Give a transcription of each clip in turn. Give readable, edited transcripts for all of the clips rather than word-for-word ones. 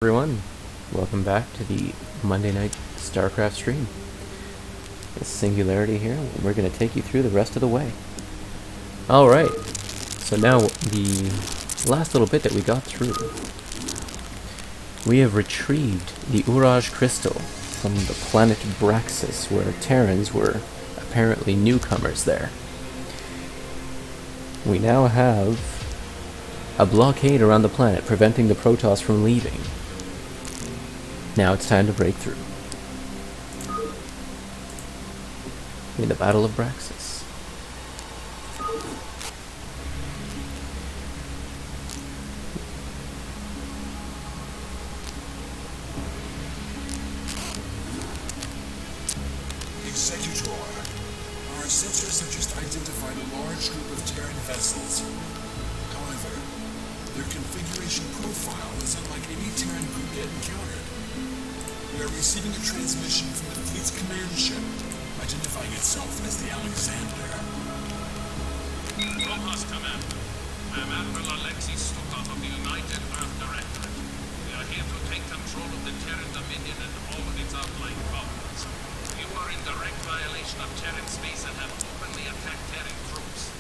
Everyone, welcome back to the Monday night Starcraft stream. It's Singularity here, and we're going to take you through the rest of the way. Alright, so now the last little bit that we got through. We have retrieved the Uraj crystal from the planet Braxis, where Terrans were apparently newcomers there. We now have a blockade around the planet preventing the Protoss from leaving. Now it's time to break through. In the Battle of Braxis. Executor, our sensors have just identified a large group of Terran vessels. However, their configuration profile is unlike any Terran group yet encountered. We are receiving a transmission from the fleet's command ship, identifying itself as the Alexander. Protoss Command. I am Admiral Alexis Stukat of the United Earth Directorate. We are here to take control of the Terran Dominion and all of its outlying colonies. You are in direct violation of Terran space and have openly attacked Terran troops.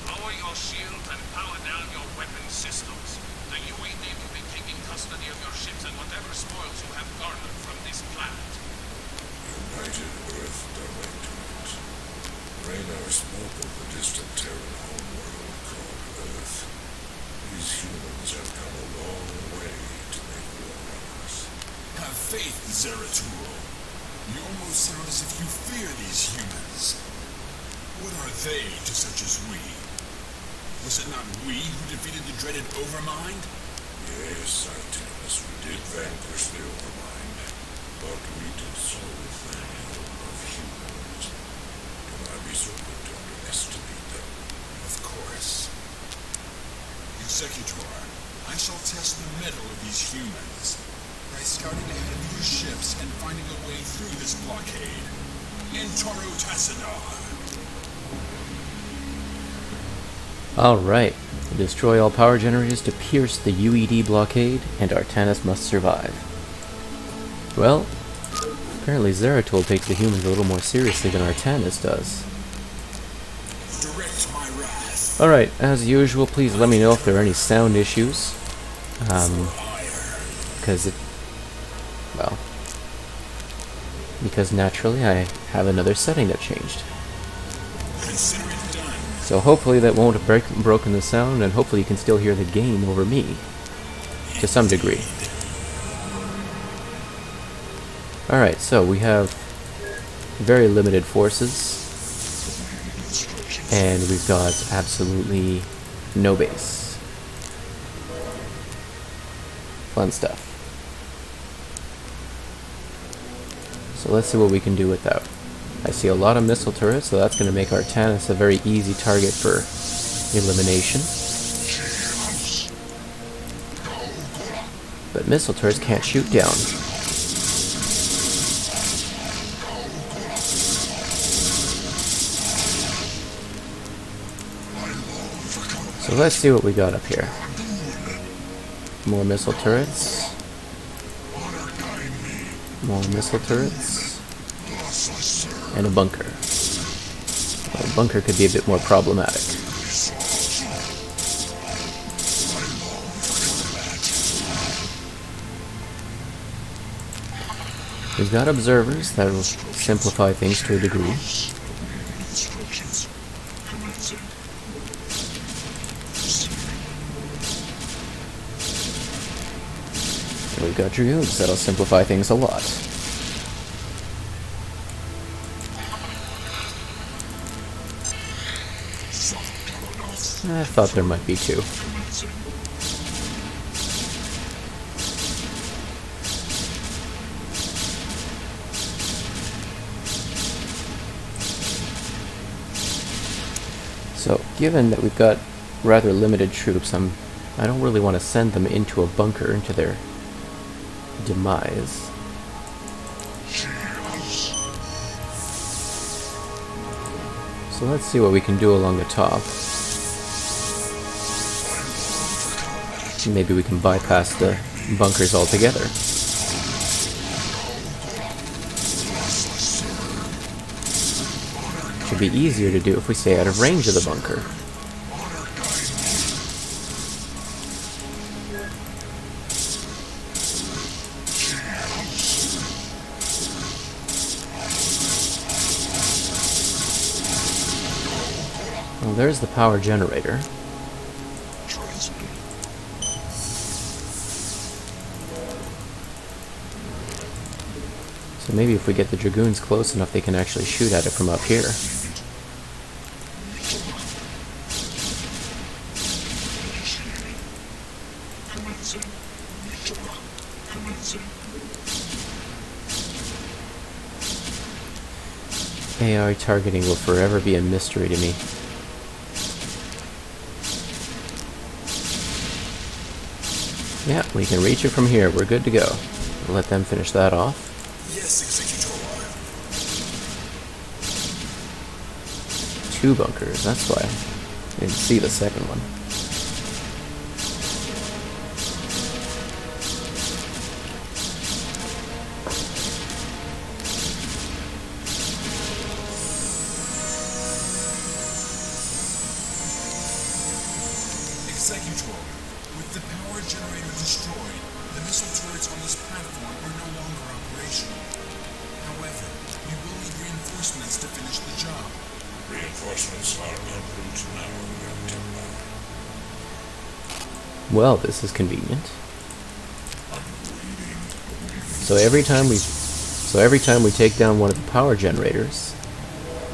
Lower your shield and power down your weapon systems. The UAD will be taking custody of your ships and whatever spoils you have garnered from this planet. United Earth Directorate. Raynor spoke of the distant Terran homeworld called Earth. These humans have come a long way to make war on us. Have faith, Zeratul. You almost sound as if you fear these humans. What are they to such as we? Was it not we who defeated the dreaded Overmind? Yes, Artemis, we did vanquish the Overmind, but we did so with the help of humans. Do not be so quick to underestimate them. Of course. Executor, I shall test the mettle of these humans by scouting ahead of your ships and finding a way through this blockade. Intoro Tassadar. Alright, destroy all power generators to pierce the UED blockade, and Artanis must survive. Well, apparently Zeratul takes the humans a little more seriously than Artanis does. Direct my wrath. Alright, as usual, please let me know if there are any sound issues. Because naturally I have another setting that changed. Consider it done. So hopefully that won't have broken the sound, and hopefully you can still hear the game over me. To some degree. Alright, so we have very limited forces. And we've got absolutely no base. Fun stuff. So let's see what we can do with that. I see a lot of missile turrets, so that's going to make Artanis a very easy target for elimination. But missile turrets can't shoot down. So let's see what we got up here. More missile turrets. More missile turrets. And a bunker. Well, a bunker could be a bit more problematic. We've got observers that will simplify things to a degree. And we've got Dragoons that'll simplify things a lot. I thought there might be two. So, given that we've got rather limited troops, I don't really want to send them into a bunker, into their demise. So let's see what we can do along the top. Maybe we can bypass the bunkers altogether. Should be easier to do if we stay out of range of the bunker. Well, there's the power generator. So maybe if we get the Dragoons close enough, they can actually shoot at it from up here. AI targeting will forever be a mystery to me. Yeah, we can reach it from here. We're good to go. We'll let them finish that off. Yes, Executor. 2 bunkers, that's why I didn't see the second one. Executor, with the power generator destroyed, the missile turrets on this platform are no longer operational. However, we will need reinforcements to finish the job. Reinforcements are en route now, young Templar. Well, this is convenient. So every time we take down one of the power generators,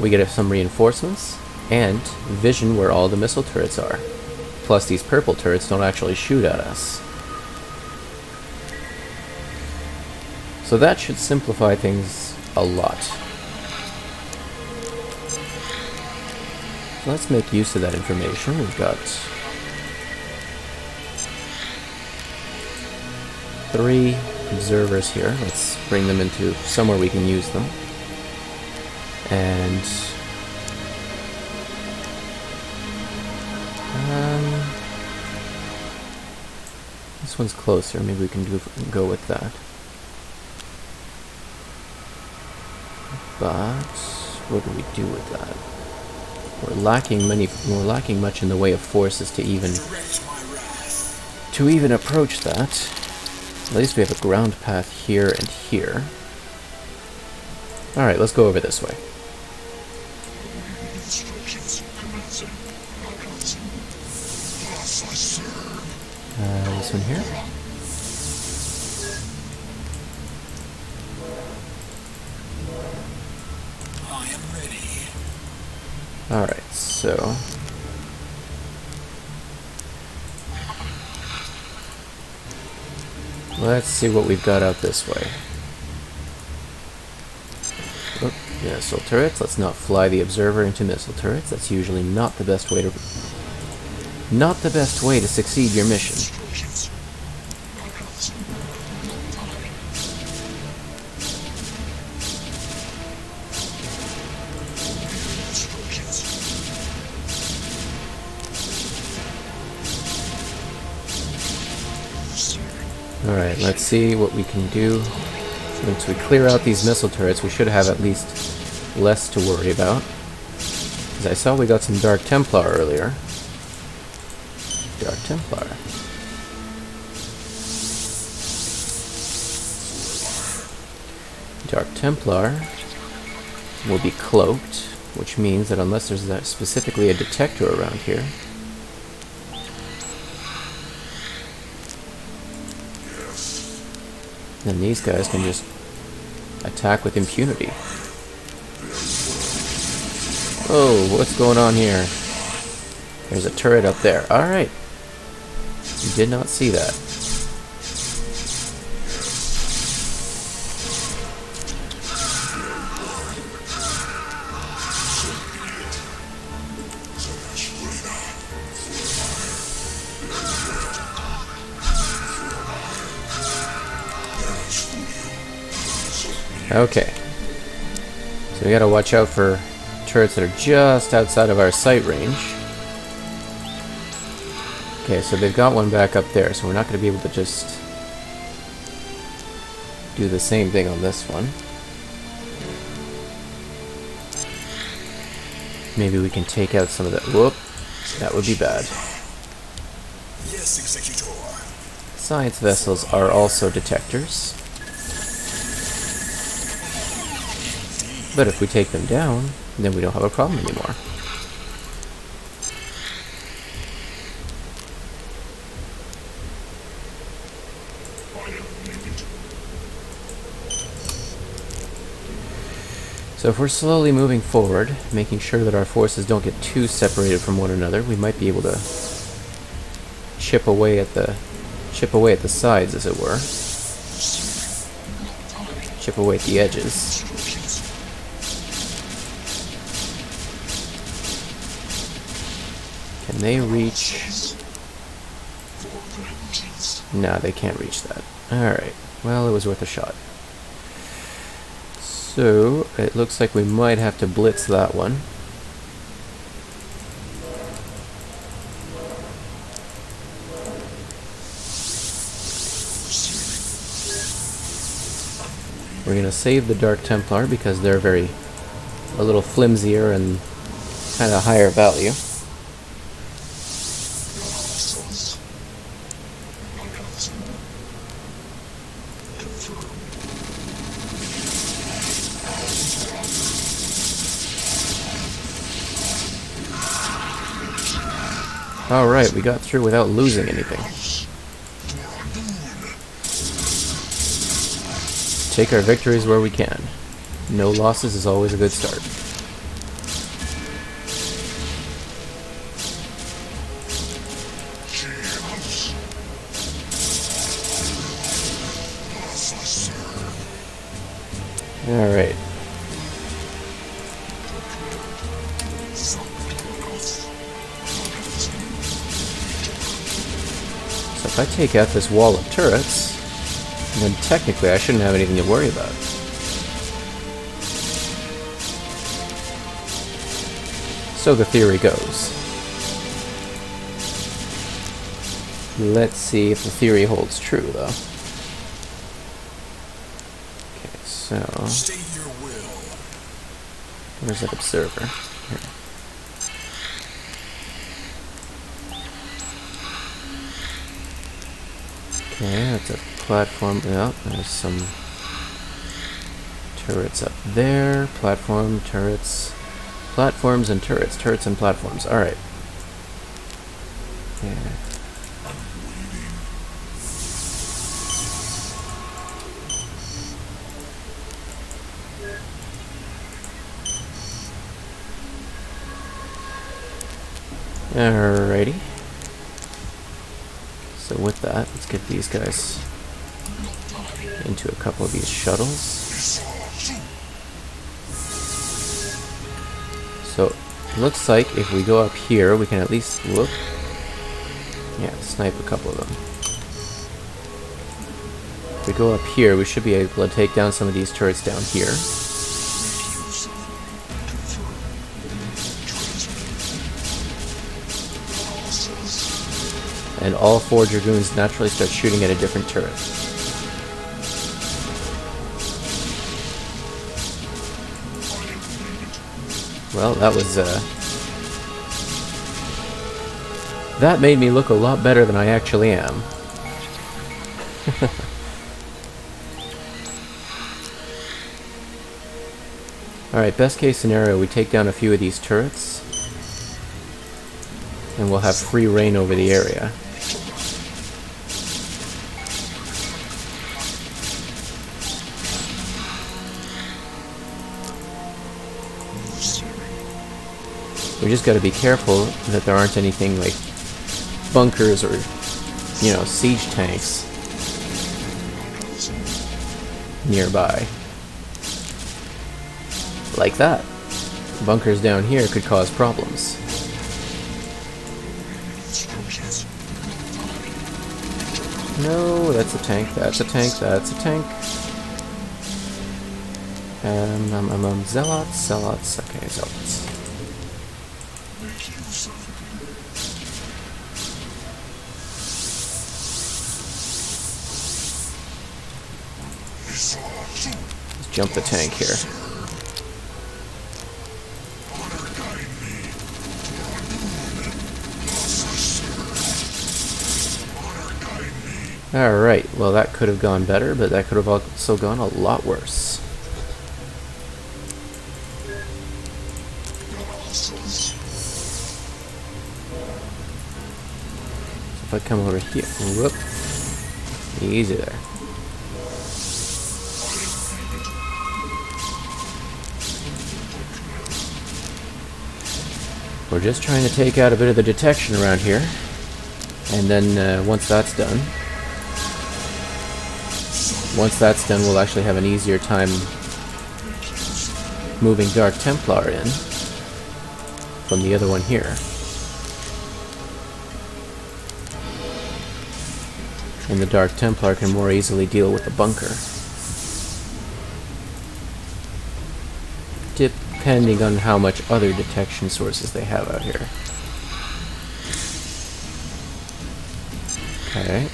we get some reinforcements and vision where all the missile turrets are. Plus, these purple turrets don't actually shoot at us. So that should simplify things a lot. So let's make use of that information. We've got 3 observers here. Let's bring them into somewhere we can use them. And this one's closer. Maybe we can go with that. But what do we do with that? We're lacking much in the way of forces to even approach that. At least we have a ground path here and here. Alright, let's go over this way. This one here. I am ready. Alright, so let's see what we've got out this way. Oh, missile turrets. Let's not fly the observer into missile turrets. That's usually not the best way to succeed your mission. Alright, let's see what we can do. Once we clear out these missile turrets, we should have at least less to worry about. Because I saw we got some Dark Templar earlier. Dark Templar. Dark Templar will be cloaked, which means that unless there's specifically a detector around here, then these guys can just attack with impunity. Oh, what's going on here? There's a turret up there. Alright. Did not see that. Okay. So we gotta watch out for turrets that are just outside of our sight range. Okay, so they've got one back up there, so we're not gonna be able to just do the same thing on this one. Maybe we can take out some of that. Whoop, that would be bad. Yes, Executor. Science vessels are also detectors. But if we take them down, then we don't have a problem anymore. So if we're slowly moving forward, making sure that our forces don't get too separated from one another, we might be able to chip away at the sides, as it were. Chip away at the edges. Can they reach? No, they can't reach that. Alright, well, it was worth a shot. So, it looks like we might have to blitz that one. We're going to save the Dark Templar because they're a little flimsier and kind of higher value. Alright, we got through without losing anything. Take our victories where we can. No losses is always a good start. Alright. So if I take out this wall of turrets, then technically I shouldn't have anything to worry about. So the theory goes. Let's see if the theory holds true, though. Okay, so... State your will. Where's that observer? Here. Okay, that's a platform. Oh, there's some turrets up there. Platform, turrets. Platforms and turrets. Turrets and platforms. Alright. Yeah. Alrighty. So with that, let's get these guys into a couple of these shuttles. So it looks like if we go up here, we can at least whoop. Yeah, snipe a couple of them. If we go up here, we should be able to take down some of these turrets down here. And all 4 Dragoons naturally start shooting at a different turret. Well, that was, that made me look a lot better than I actually am. Alright, best case scenario, we take down a few of these turrets, and we'll have free reign over the area. We just gotta be careful that there aren't anything like bunkers or, you know, siege tanks nearby. Like that. Bunkers down here could cause problems. No, that's a tank, that's a tank, that's a tank. Zealots, okay, zealots. Let's jump the tank here. Alright, well that could have gone better, but that could have also gone a lot worse. If I come over here, whoop, easy there. We're just trying to take out a bit of the detection around here, and then once that's done, we'll actually have an easier time moving Dark Templar in from the other one here. And the Dark Templar can more easily deal with the bunker. Depending on how much other detection sources they have out here. Okay.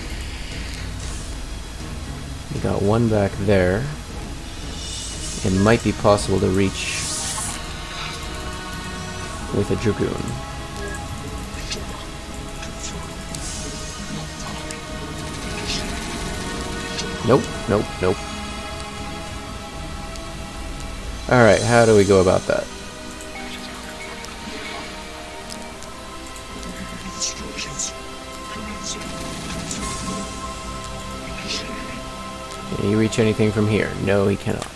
We got one back there. It might be possible to reach with a Dragoon. Nope, nope, nope. Alright, how do we go about that? Can he reach anything from here? No, he cannot.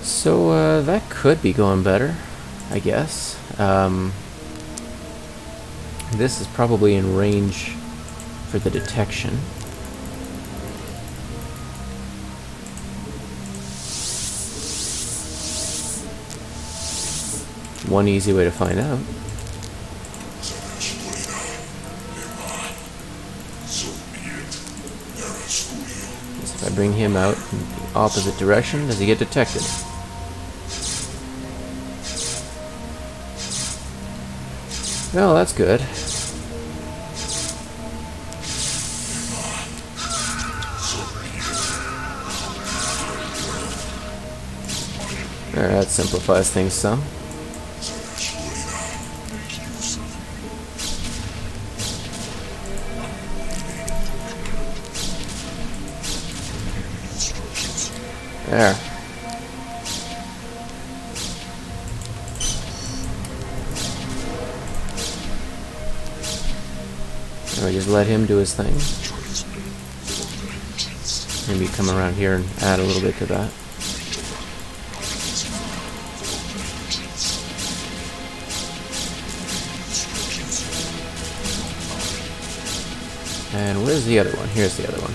So, that could be going better, I guess. This is probably in range for the detection. One easy way to find out. Is if I bring him out in the opposite direction, does he get detected? Well, that's good. Alright, that simplifies things some. There. And we just let him do his thing. Maybe come around here and add a little bit to that. And where's the other one? Here's the other one.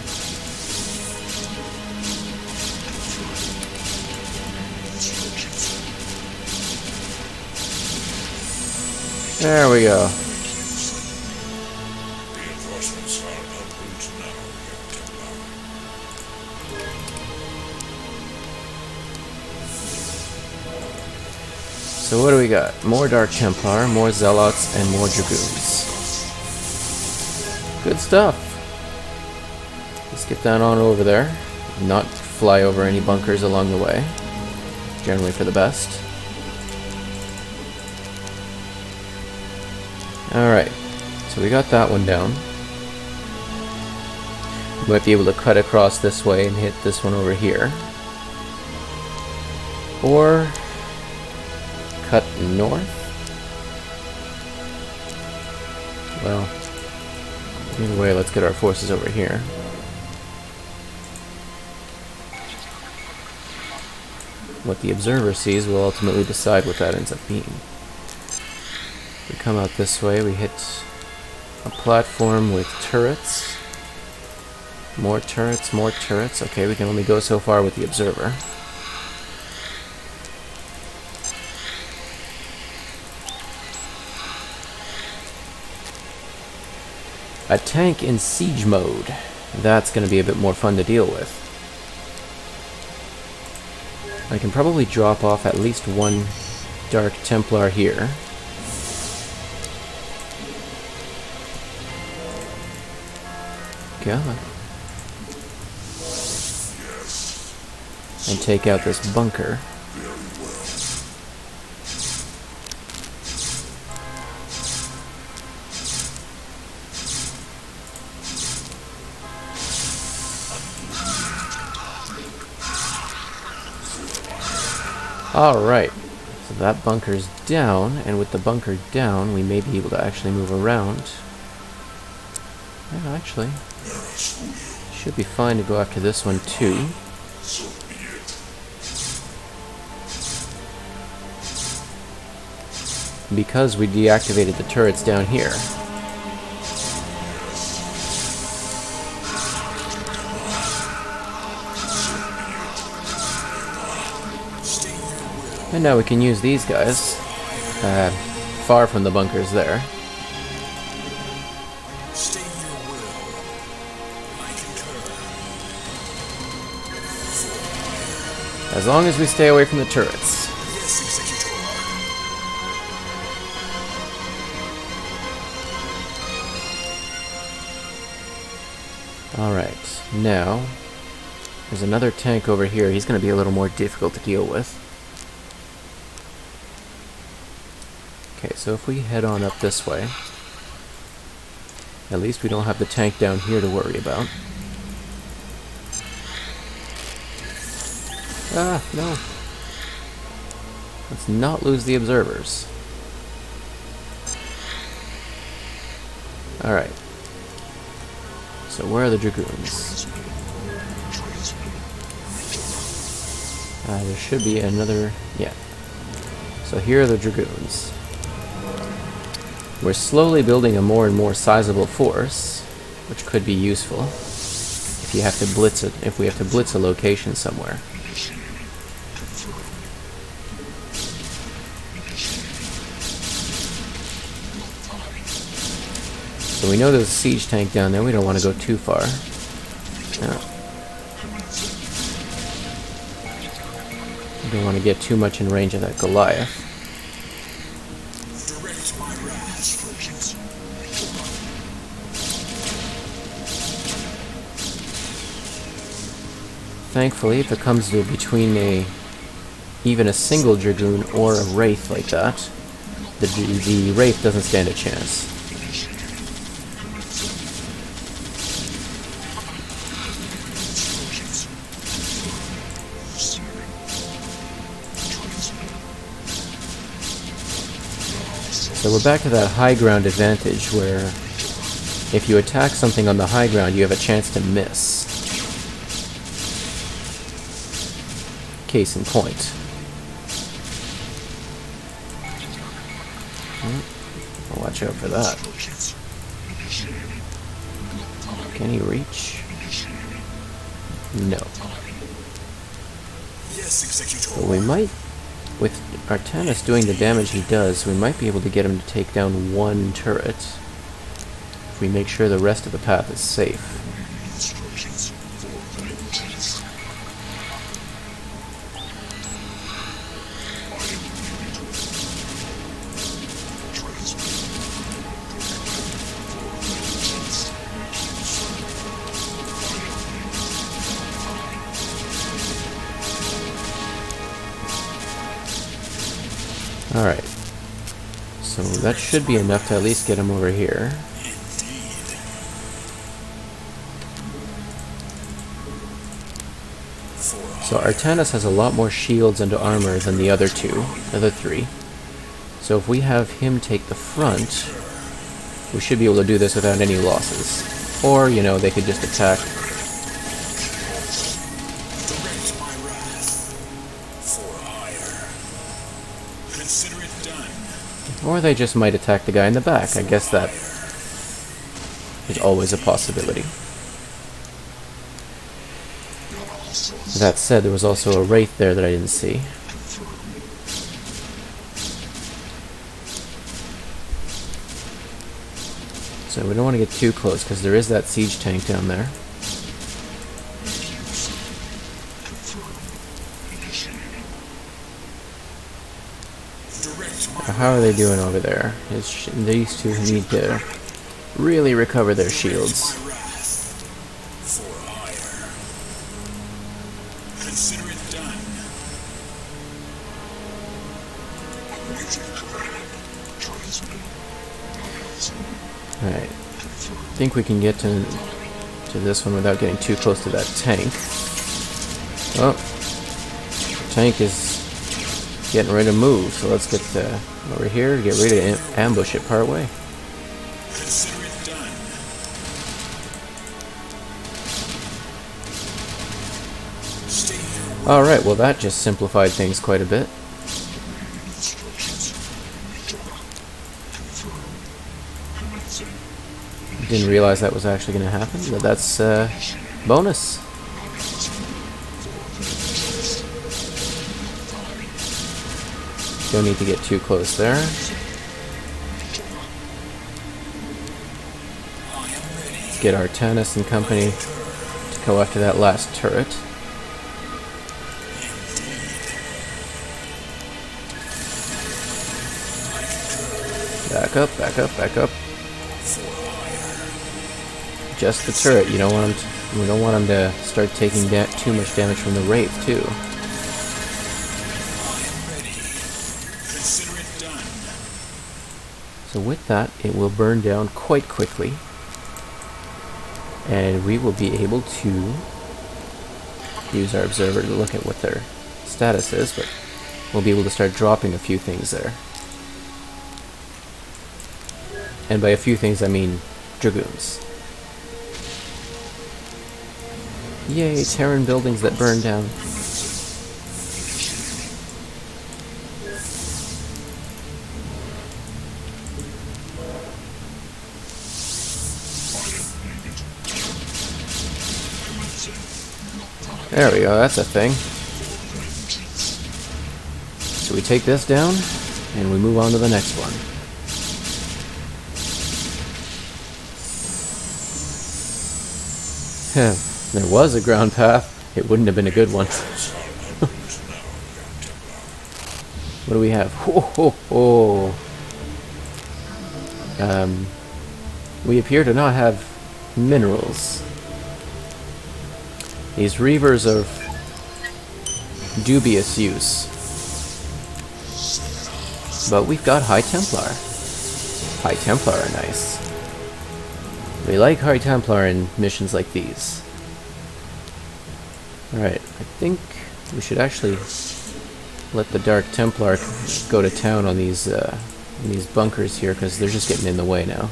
There we go. Reinforcements are en route now, So what do we got? More Dark Templar, more Zealots, and more Dragoons. Good stuff. Let's get down on over there. Not fly over any bunkers along the way. Generally for the best. Alright, so we got that one down. We might be able to cut across this way and hit this one over here. Or cut north. Well, either way, let's get our forces over here. What the observer sees will ultimately decide what that ends up being. We come out this way, we hit a platform with turrets. More turrets, more turrets. Okay, we can only go so far with the observer. A tank in siege mode. That's going to be a bit more fun to deal with. I can probably drop off at least one Dark Templar here. god. And take out this bunker. Alright, so that bunker's down, and with the bunker down, we may be able to actually move around. Yeah, actually, should be fine to go after this one too. Because we deactivated the turrets down here. And now we can use these guys, far from the bunkers there. As long as we stay away from the turrets. Alright, now, there's another tank over here. He's going to be a little more difficult to deal with. Okay, so if we head on up this way, at least we don't have the tank down here to worry about. Ah, no. Let's not lose the observers. Alright. So where are the dragoons? There should be another... yeah. So here are the dragoons. We're slowly building a more and more sizable force, which could be useful if you have to blitz it. If we have to blitz a location somewhere. So we know there's a siege tank down there. We don't want to go too far. No. We don't want to get too much in range of that Goliath. Thankfully, if it comes to between even a single dragoon or a wraith like that, the wraith doesn't stand a chance. So we're back to that high ground advantage where if you attack something on the high ground, you have a chance to miss. Case in point. Watch out for that. Can he reach? No. But we might, with Artanis doing the damage he does, we might be able to get him to take down one turret if we make sure the rest of the path is safe. Alright, so that should be enough to at least get him over here. So Artanis has a lot more shields and armor than the other three. So if we have him take the front, we should be able to do this without any losses. Or, you know, they could just attack. Or they just might attack the guy in the back. I guess that is always a possibility. That said, there was also a wraith there that I didn't see. So we don't want to get too close because there is that siege tank down there. How are they doing over there? These two need to really recover their shields. Alright. I think we can get to this one without getting too close to that tank. Oh. The tank is getting ready to move, so let's get over here, get ready to ambush it part way. Consider it done. Stay here. Alright, well that just simplified things quite a bit. Didn't realize that was actually going to happen, but that's bonus. Don't need to get too close there. Let's get our Tannis and company to go after that last turret. Back up, back up, back up. Just the turret. You don't want him to, we don't want him to start taking too much damage from the Wraith too. Consider it done. So with that, it will burn down quite quickly, and we will be able to use our observer to look at what their status is, but we'll be able to start dropping a few things there. And by a few things, I mean dragoons. Yay, Terran buildings that burn down. There we go, that's a thing. So we take this down, and we move on to the next one. There was a ground path. It wouldn't have been a good one. What do we have? Ho, ho, ho. We appear to not have minerals. These reavers are of dubious use. But we've got High Templar. High Templar are nice. We like High Templar in missions like these. Alright, I think we should actually let the Dark Templar go to town on these bunkers here, because they're just getting in the way now.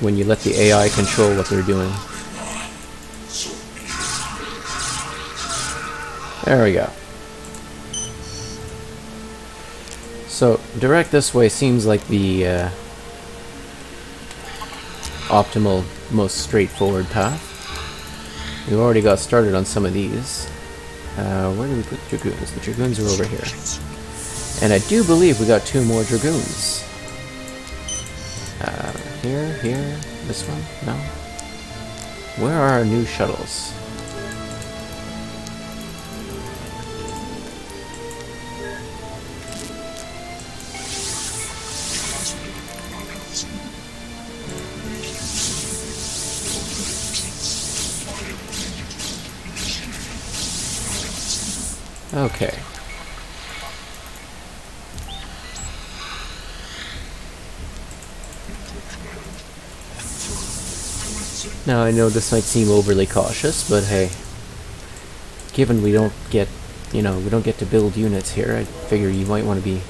When you let the AI control what they're doing. There we go. So, direct this way seems like the optimal, most straightforward path. We've already got started on some of these. Where do we put the Dragoons? The Dragoons are over here. And I do believe we got 2 more Dragoons. Here, this one? No? Where are our new shuttles? Okay. Now I know this might seem overly cautious, but hey, given we don't get, we don't get to build units here, I figure you might want to be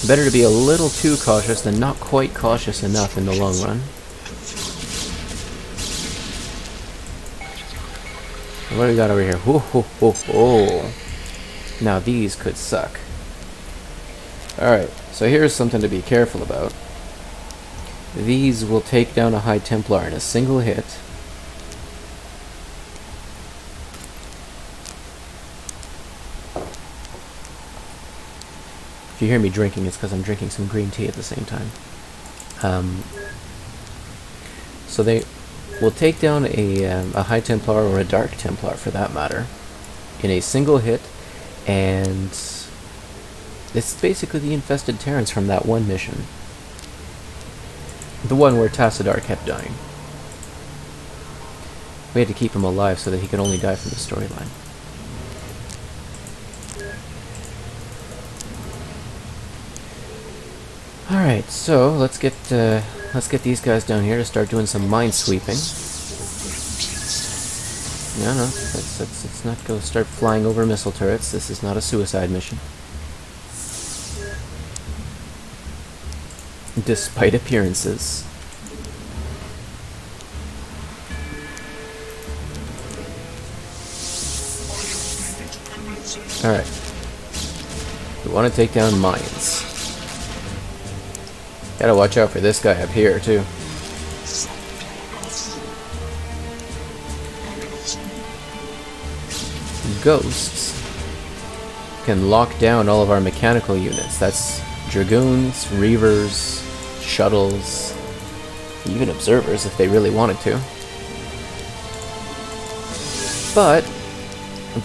better to be a little too cautious than not quite cautious enough in the long run. What do we got over here? Whoa, ho, ho, ho. Now these could suck. Alright, so here's something to be careful about. These will take down a High Templar in a single hit. If you hear me drinking, it's because I'm drinking some green tea at the same time. So they will take down a High Templar or a Dark Templar, for that matter, in a single hit, and it's basically the infested Terrans from that one mission. The one where Tassadar kept dying. We had to keep him alive so that he could only die from the storyline. Alright, so let's get these guys down here to start doing some mine sweeping. No, let's not go start flying over missile turrets. This is not a suicide mission. Despite appearances. Alright. We want to take down mines. Gotta watch out for this guy up here, too. Ghosts can lock down all of our mechanical units. That's Dragoons, Reavers, Shuttles, even Observers if they really wanted to. But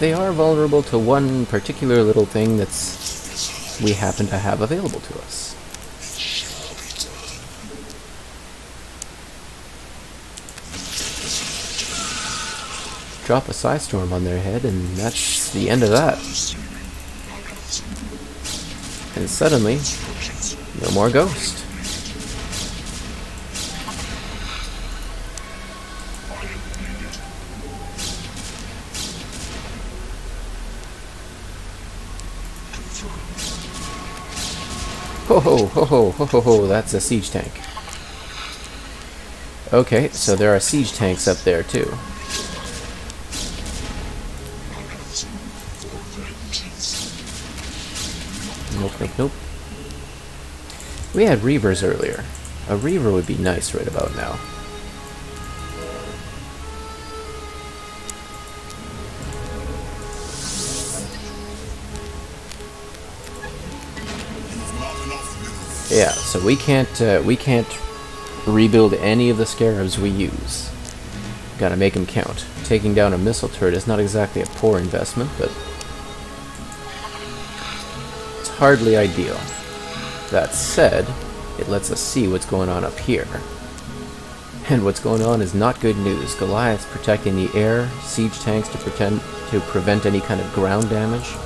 they are vulnerable to one particular little thing that's we happen to have available to us. Drop a Psystorm on their head and that's the end of that. And suddenly, no more Ghost. Ho ho ho ho ho ho ho, that's a siege tank. Okay, so there are siege tanks up there too. Nope. We had Reavers earlier. A Reaver would be nice right about now. Yeah, so we can't rebuild any of the Scarabs we use. Gotta make them count. Taking down a missile turret is not exactly a poor investment, but hardly ideal. That said, it lets us see what's going on up here. And what's going on is not good news. Goliath's protecting the air, siege tanks to prevent any kind of ground damage.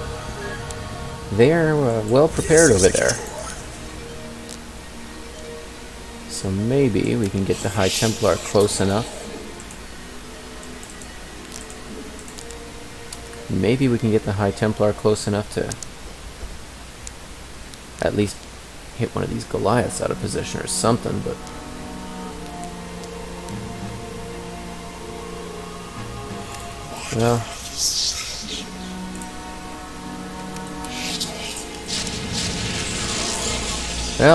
They're well prepared over there. So maybe we can get the High Templar close enough. Maybe we can get the High Templar close enough to at least hit one of these Goliaths out of position or something, but well,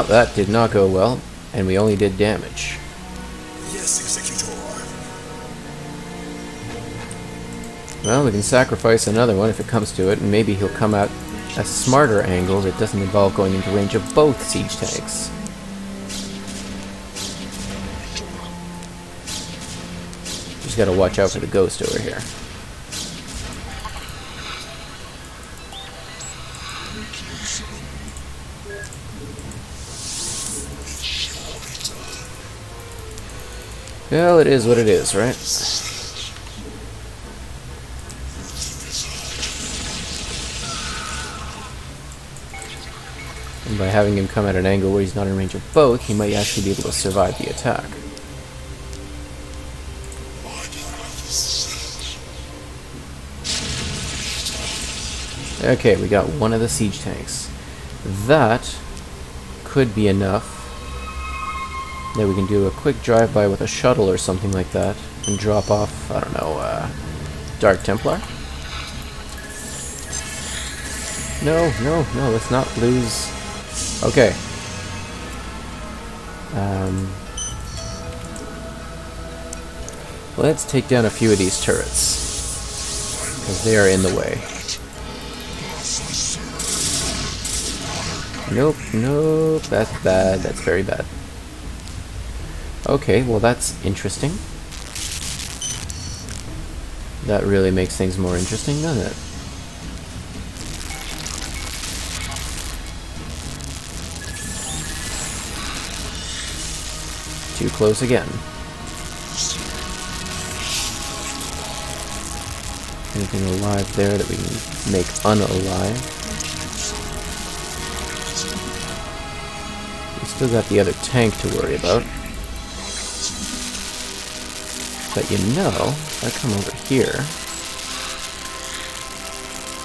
that did not go well, and we only did damage. Yes, Executor. Well, we can sacrifice another one if it comes to it, and maybe he'll come out a smarter angle that doesn't involve going into range of both siege tanks. Just gotta watch out for the Ghost over here. Well, it is what it is, right? And by having him come at an angle where he's not in range of both, he might actually be able to survive the attack. Okay, we got one of the siege tanks. That could be enough. Then we can do a quick drive-by with a shuttle or something like that and drop off, I don't know, Dark Templar? No, let's not lose. Okay. Let's take down a few of these turrets, because they are in the way. Nope, that's bad, that's very bad. Okay, well that's interesting. That really makes things more interesting, doesn't it? Too close again. Anything alive there that we can make unalive? We still got the other tank to worry about. But you know, if I come over here,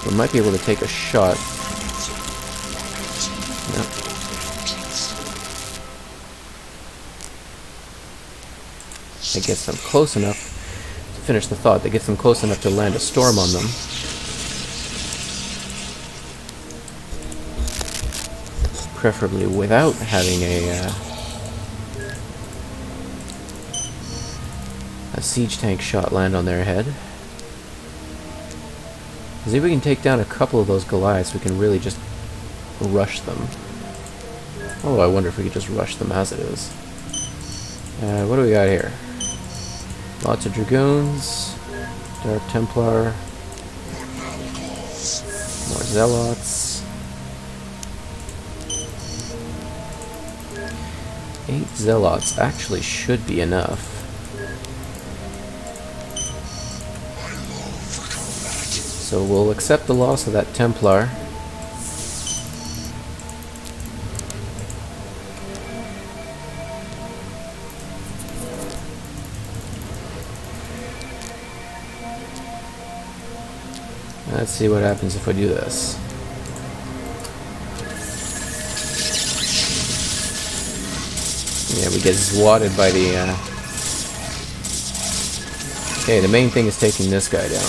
we might be able to take a shot. Yep. That gets them close enough to finish the thought. That gets them close enough to land a storm on them. Preferably without having a siege tank shot land on their head. See if we can take down a couple of those Goliaths, we can really just rush them. Oh, I wonder if we could just rush them as it is. What do we got here? Lots of Dragoons, Dark Templar, more Zealots. 8 Zealots actually should be enough. So we'll accept the loss of that Templar. Let's see what happens if we do this. Yeah, we get swatted by the... Okay, the main thing is taking this guy down.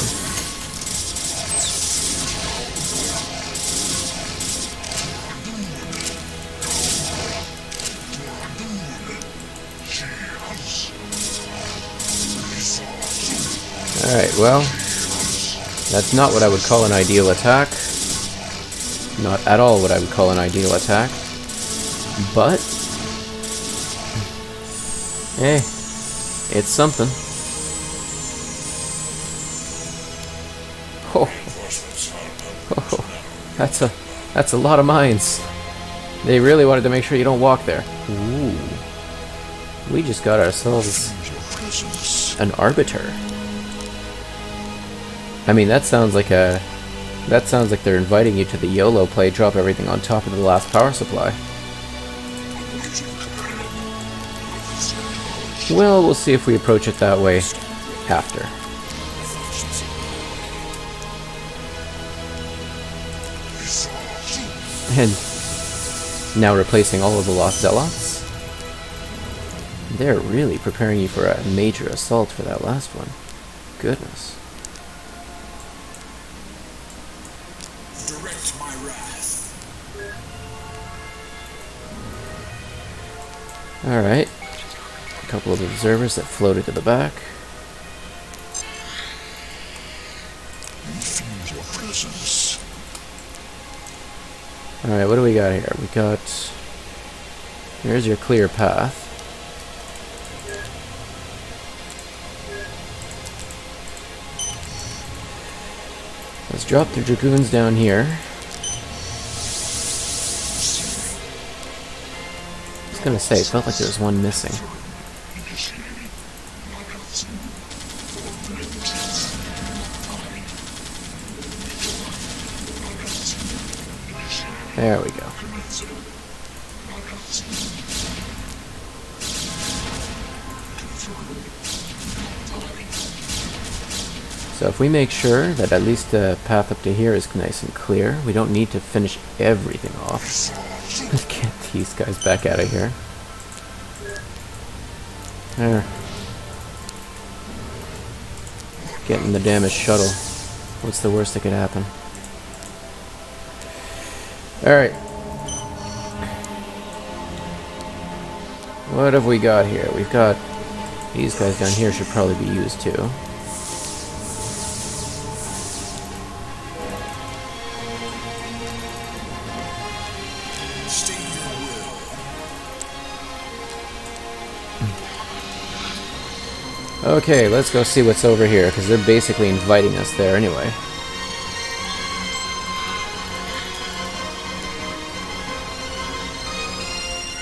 Alright, well, that's not what I would call an ideal attack. Not at all what I would call an ideal attack. But, hey, it's something. Oh, that's a lot of mines. They really wanted to make sure you don't walk there. Ooh, we just got ourselves an arbiter. I mean, that sounds like they're inviting you to the YOLO play, drop everything on top of the last power supply. Well, we'll see if we approach it that way after. And now replacing all of the lost Zealots. They're really preparing you for a major assault for that last one. Goodness. Direct my wrath. Alright. A couple of observers that floated to the back. Feel your presence. Alright, what do we got here? We got... Here's your clear path. Let's drop the Dragoons down here. I was gonna say, it felt like there was one missing. There we go. So if we make sure that at least the path up to here is nice and clear, we don't need to finish everything off. Let's get these guys back out of here. There. Getting the damaged shuttle. What's the worst that could happen? Alright. What have we got here? We've got... These guys down here should probably be used too. Okay, let's go see what's over here, because they're basically inviting us there anyway.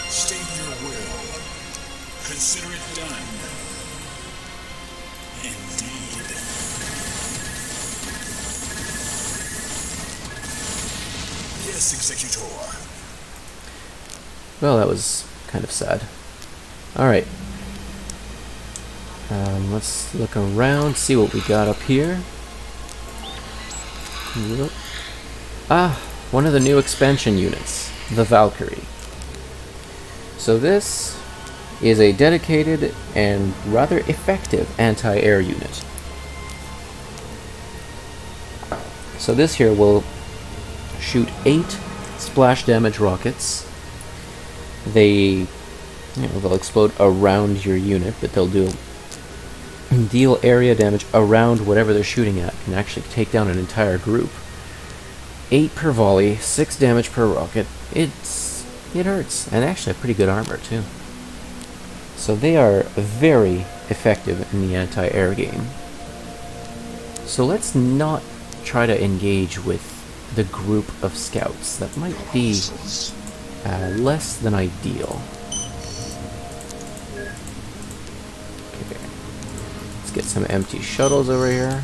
State your will. Consider it done. Indeed. Yes, Executor. Well, that was kind of sad. Alright. Let's look around, see what we got up here. Ah, one of the new expansion units, the Valkyrie. So this is a dedicated and rather effective anti-air unit. So this here will shoot 8 splash damage rockets. They'll explode around your unit, but they'll deal area damage around whatever they're shooting at. Can actually take down an entire group. 8 per volley, 6 damage per rocket. It hurts, and actually pretty good armor too. So they are very effective in the anti-air game. So let's not try to engage with the group of scouts. That might be less than ideal. Okay, let's get some empty shuttles over here.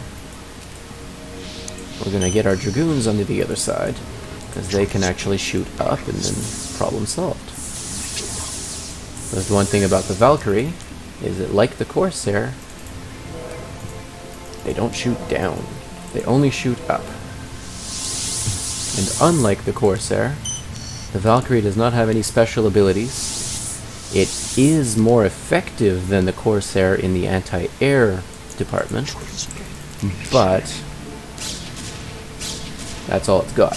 We're gonna get our dragoons onto the other side, because they can actually shoot up, and then problem solved. There's one thing about the Valkyrie, is that like the Corsair, they don't shoot down, they only shoot up. And unlike the Corsair, the Valkyrie does not have any special abilities. It is more effective than the Corsair in the anti-air department, but that's all it's got.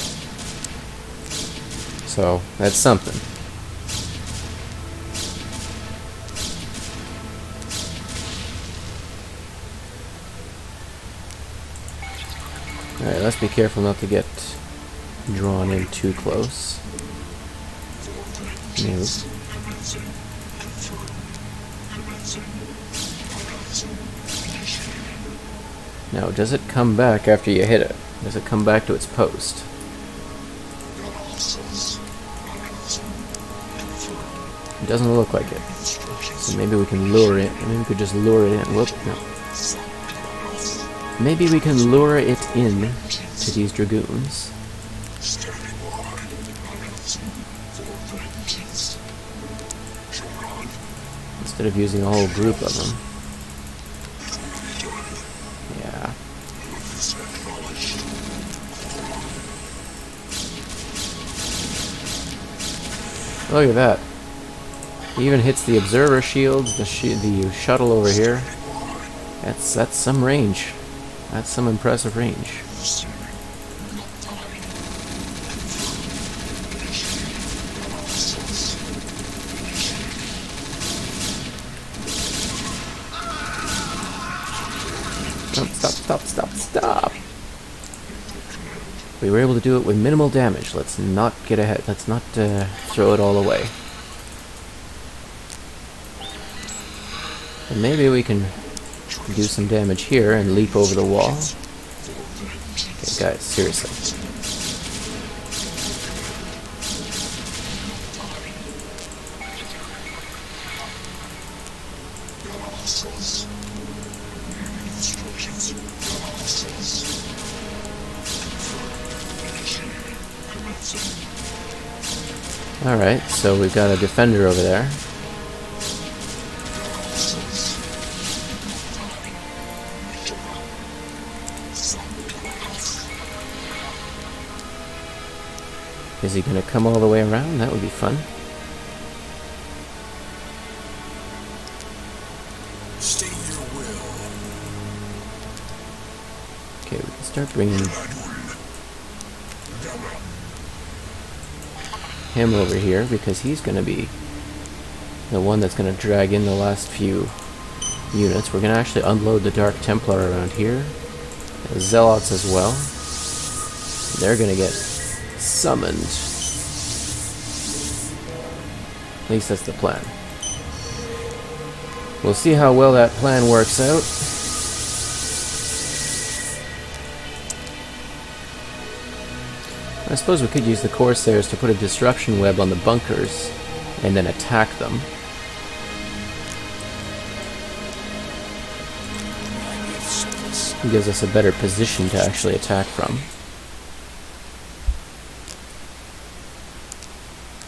So, that's something. Alright, let's be careful not to get drawn in too close. Now, does it come back after you hit it? Does it come back to its post? It doesn't look like it. So maybe we can lure it. Maybe we could just lure it in. Whoop, no. Maybe we can lure it in to these dragoons. Instead of using a whole group of them. Yeah. Look at that. He even hits the observer shields, the shuttle over here. That's some range. That's some impressive range. Stop. We were able to do it with minimal damage. Let's not get ahead. Let's not throw it all away. And maybe we can do some damage here and leap over the wall. Okay, guys, seriously. Alright, so we've got a defender over there. Is he going to come all the way around? That would be fun. State your will. Okay, we can start bringing him over here, because he's going to be the one that's going to drag in the last few units. We're going to actually unload the Dark Templar around here. The Zealots as well. They're going to get summoned. At least that's the plan. We'll see how well that plan works out. I suppose we could use the Corsairs to put a disruption web on the bunkers and then attack them. It gives us a better position to actually attack from.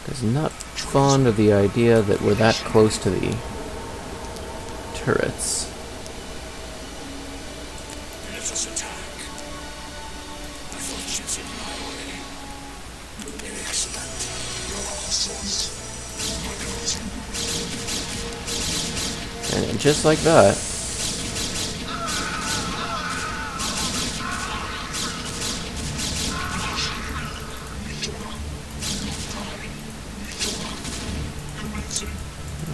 Because I'm not fond of the idea that we're that close to the turrets. Let us attack. I thought ships in my way. Excellent. Your awesome. And just like that.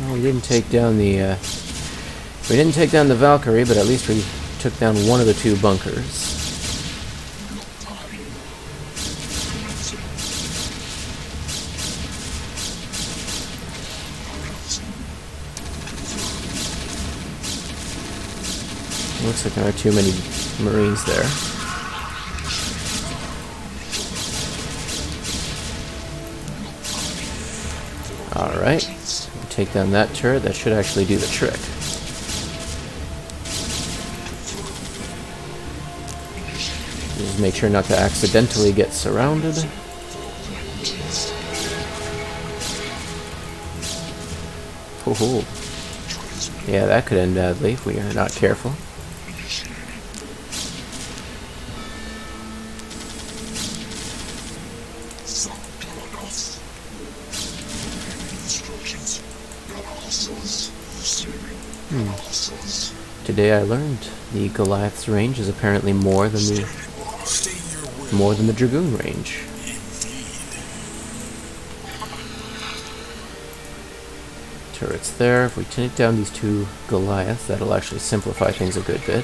Well, we didn't take down the Valkyrie, but at least we took down one of the two bunkers. Looks like there are too many Marines there. Alright, take down that turret. That should actually do the trick. Just make sure not to accidentally get surrounded. Oh, yeah, that could end badly if we are not careful. Today I learned the Goliath's range is apparently more than the Dragoon range. Turrets there. If we take down these two Goliaths, that'll actually simplify things a good bit.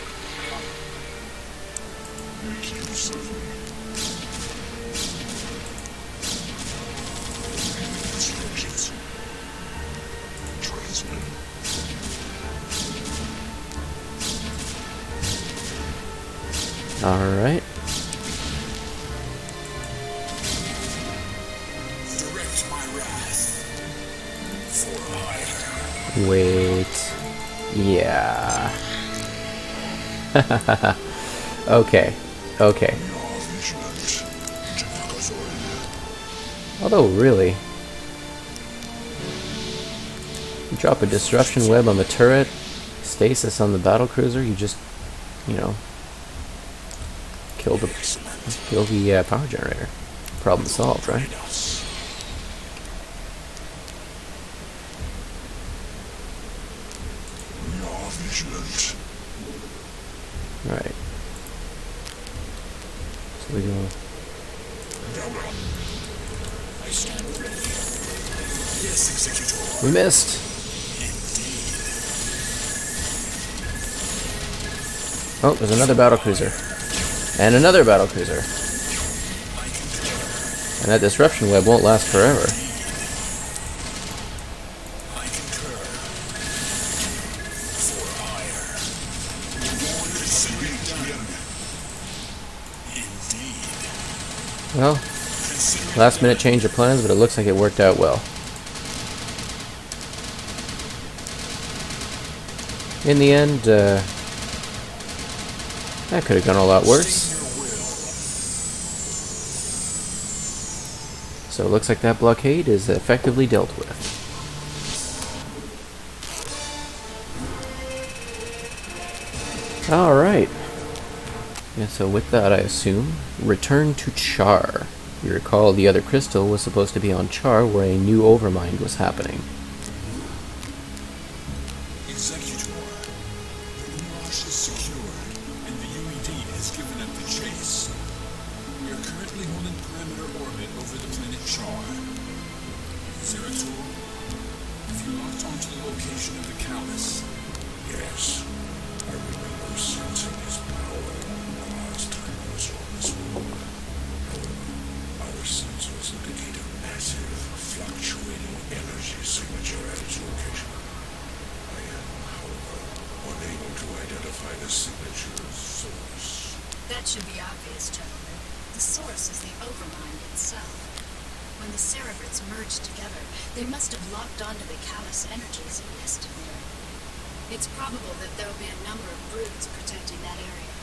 Alright. Direct my wrath. For ire. Wait. Yeah. Okay. Okay. Although, really, you drop a disruption web on the turret, stasis on the battlecruiser, you just, you know, kill the power generator. Problem solved, right? Right. So we go. We missed. Oh, there's another battlecruiser. And another battlecruiser. And that disruption web won't last forever. Well, last minute change of plans, but it looks like it worked out well. In the end, that could have gone a lot worse. So it looks like that blockade is effectively dealt with. Alright. Yeah, so with that, I assume, return to Char. You recall the other crystal was supposed to be on Char, where a new overmind was happening. Executor, the Mosh is secured, and the UED has given up the chase. We are currently holding perimeter orbit over the planet Char. Zeratul, have you locked onto the location of the Callus? Yes, I remember sensing his power the last time I was on this world. However, our sensors indicate a massive, fluctuating energy signature at its location. I am, however, unable to identify the signature's source. That should be obvious, gentlemen. The source is the Overmind itself. When the Cerebrates merged together, they must have locked onto the Callus energies and estimator. It's probable that there'll be a number of brutes protecting that area.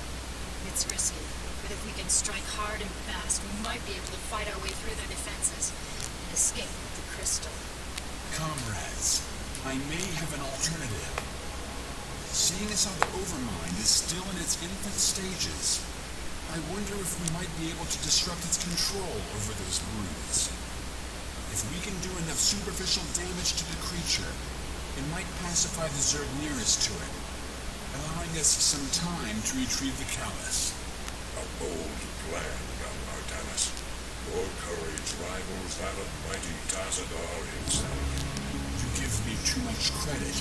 It's risky, but if we can strike hard and fast, we might be able to fight our way through their defenses and escape with the crystal. Comrades, I may have an alternative. Seeing as how the Overmind is still in its infant stages, I wonder if we might be able to disrupt its control over those broods. If we can do enough superficial damage to the creature, it might pacify the Zerg nearest to it, allowing us some time to retrieve the Callus. A bold plan, young Artanis. Your courage rivals that of mighty Tazadar himself. You give me too much credit,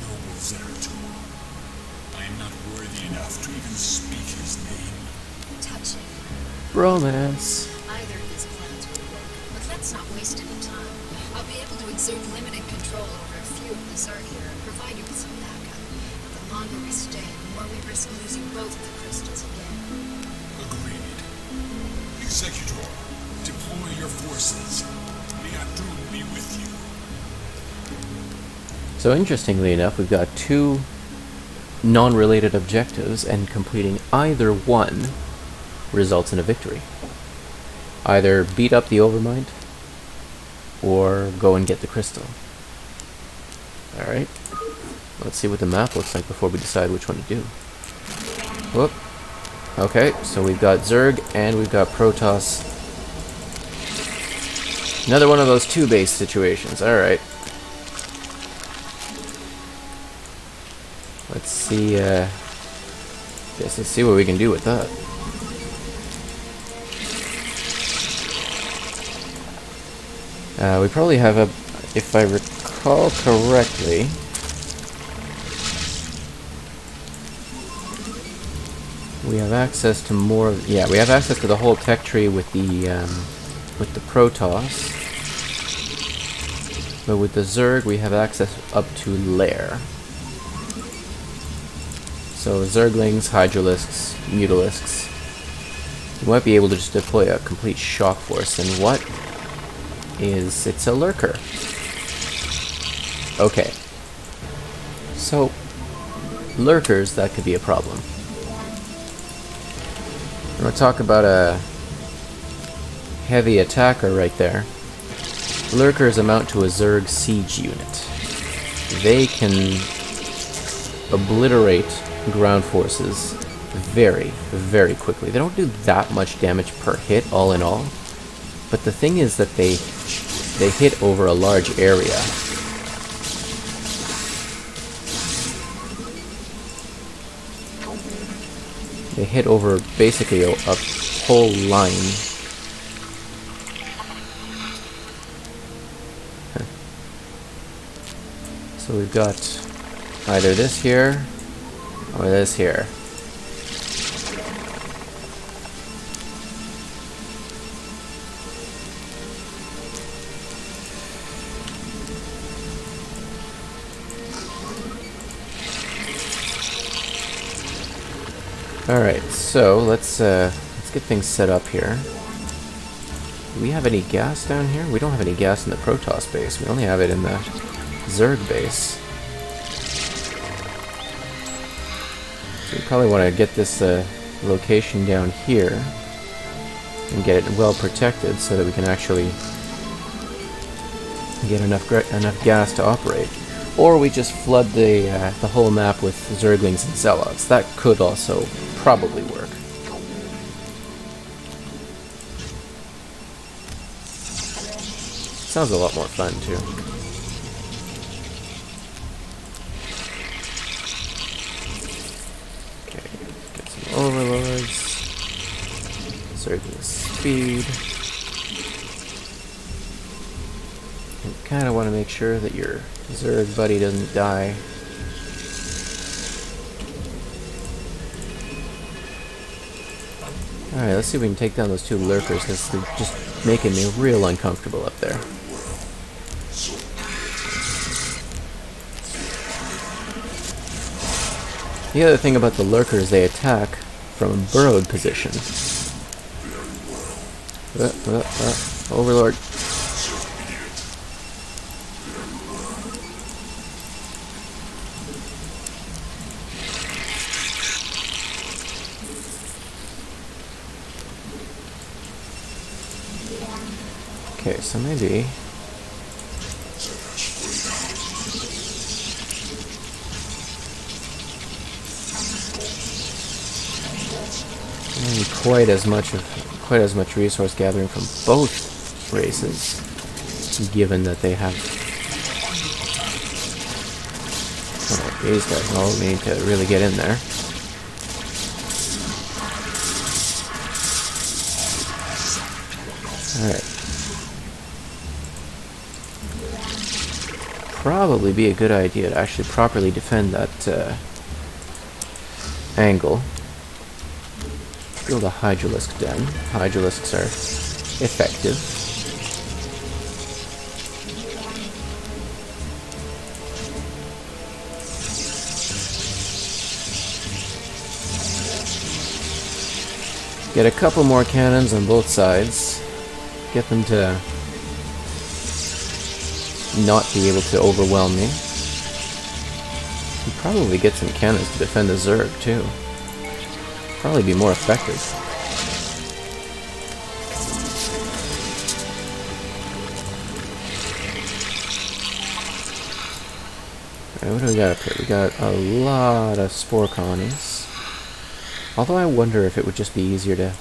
noble Zeratul. I am not worthy enough to even speak his name. Touching. Romance. Either of these plans will work, but let's not waste any time. I'll be able to exert limited control over a few of the Zerg here and provide you with some backup. The longer we stay, the more we risk losing both of the crystals again. Agreed. Executor, deploy your forces. Liatul be with you. So interestingly enough, we've got two non-related objectives, and completing either one results in a victory. Either beat up the Overmind, or go and get the crystal. Alright, let's see what the map looks like before we decide which one to do. Whoop. Okay, so we've got Zerg and we've got Protoss. Another one of those two-base situations, alright. Let's see, let's see what we can do with that. We probably have a, if I recall correctly, we have access to more, yeah, we have access to the whole tech tree with the Protoss, but with the Zerg we have access up to Lair. So Zerglings, Hydralisks, Mutalisks, you might be able to just deploy a complete shock force, and what is, it's a lurker. Okay. So, lurkers, that could be a problem. I'm going to talk about a heavy attacker right there. Lurkers amount to a Zerg siege unit. They can obliterate ground forces very, very quickly. They don't do that much damage per hit, all in all. But the thing is that they hit over a large area. They hit over basically a whole line. So we've got either this here or this here. Alright, so let's get things set up here. Do we have any gas down here? We don't have any gas in the Protoss base. We only have it in the Zerg base. So we probably want to get this location down here and get it well protected so that we can actually get enough gas to operate. Or we just flood the whole map with Zerglings and Zealots. That could also probably work. Sounds a lot more fun, too. Okay, get some overlords. Zergling speed. You kind of want to make sure that your Zerg buddy doesn't die. Alright, let's see if we can take down those two lurkers, because they're just making me real uncomfortable up there. The other thing about the lurkers, they attack from a burrowed position. Overlord. Okay, so maybe... maybe quite as much resource gathering from both races, given that they have... Alright, these guys all need to really get in there. Alright. Probably be a good idea to actually properly defend that angle. Build a hydralisk den. Hydralisks are effective. Get a couple more cannons on both sides. Get them to not be able to overwhelm me. And probably get some cannons to defend the Zerg too. Probably be more effective. Alright, what do we got up here? We got a lot of spore colonies. Although I wonder if it would just be easier to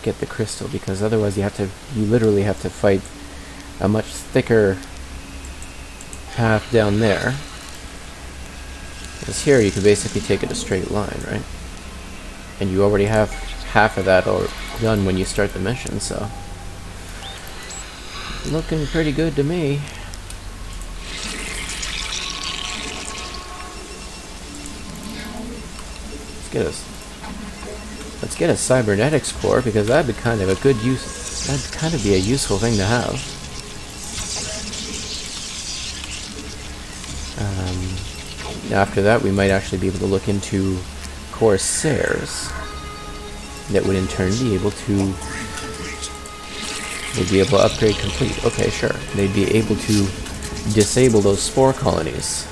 get the crystal, because otherwise you literally have to fight a much thicker path down there. Because here you could basically take it a straight line, right? And you already have half of that done when you start the mission, so... looking pretty good to me. Let's get a cybernetics core, because that'd be kind of a good use. That'd kind of be a useful thing to have. After that, we might actually be able to look into Corsairs that would in turn be able to... they'd be able to upgrade complete. Okay, sure. They'd be able to disable those spore colonies.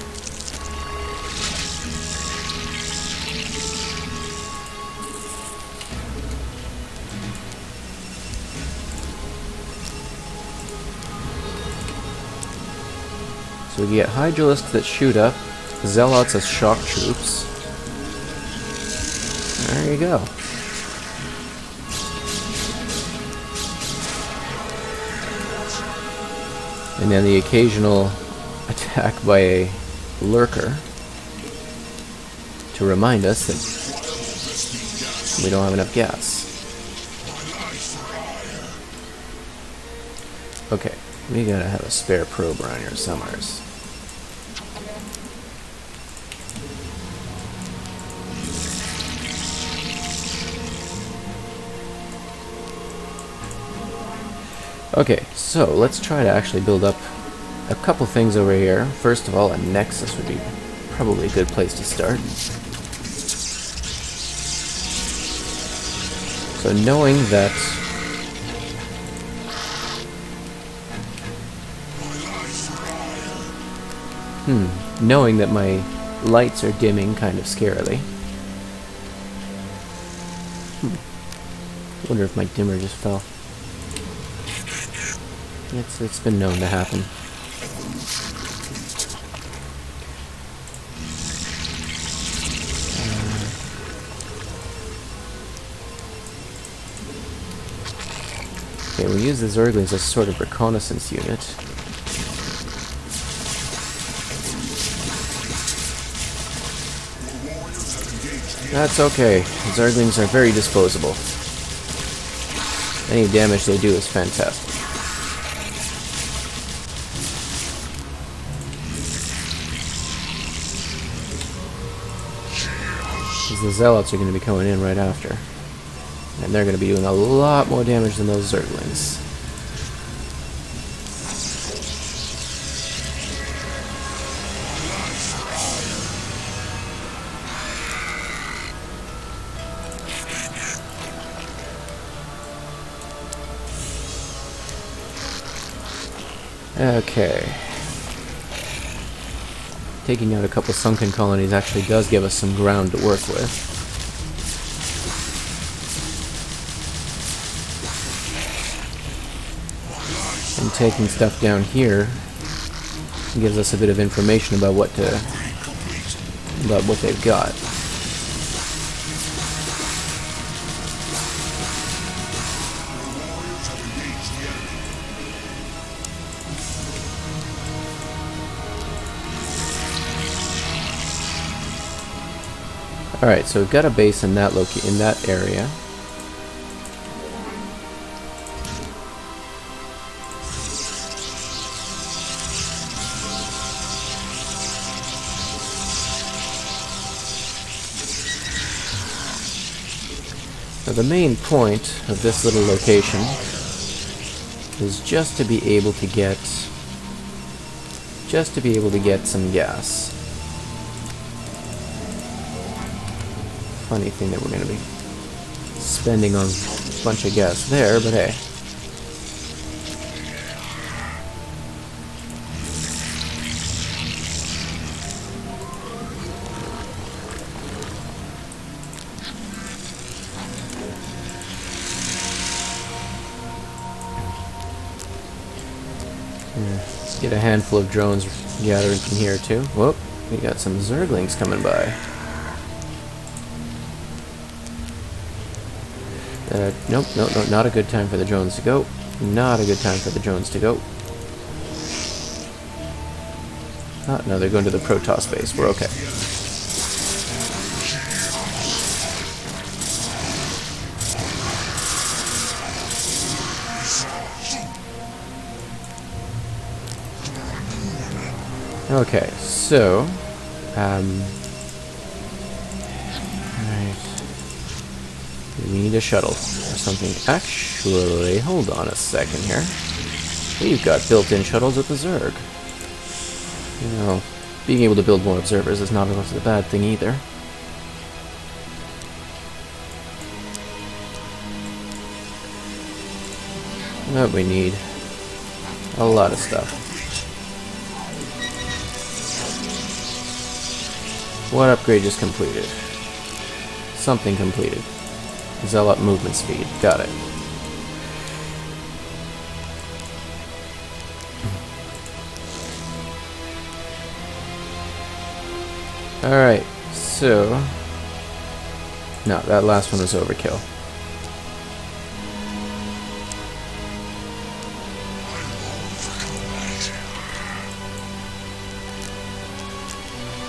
So we get Hydralisks that shoot up, Zealots as shock troops. There you go. And then the occasional attack by a lurker to remind us that we don't have enough gas. Okay, we gotta have a spare probe around here somewhere. Okay, so let's try to actually build up a couple things over here. First of all, a nexus would be probably a good place to start. So knowing that knowing that my lights are dimming kind of scarily. Wonder if my dimmer just fell. It's been known to happen. Okay, we'll use the Zerglings as a sort of reconnaissance unit. That's okay. Zerglings are very disposable. Any damage they do is fantastic. The Zealots are going to be coming in right after. And they're going to be doing a lot more damage than those Zerglings. Okay. Taking out a couple sunken colonies actually does give us some ground to work with. And taking stuff down here gives us a bit of information about what they've got. Alright, so we've got a base in that area. Now the main point of this little location is just to be able to get some gas. Funny thing that we're going to be spending on a bunch of gas there, but hey. Let's get a handful of drones gathering from here too. Whoop, we got some Zerglings coming by. Nope, not a good time for the drones to go. Not a good time for the drones to go. Oh, no, they're going to the Protoss base. We're okay. Okay, so, we need a shuttle or something. Actually, hold on a second here. We've got built-in shuttles with the Zerg. You know, being able to build more observers is not a bad thing either. But we need a lot of stuff. What upgrade just completed? Something completed. Zealot movement speed. Got it. Alright, so... No, that last one was overkill.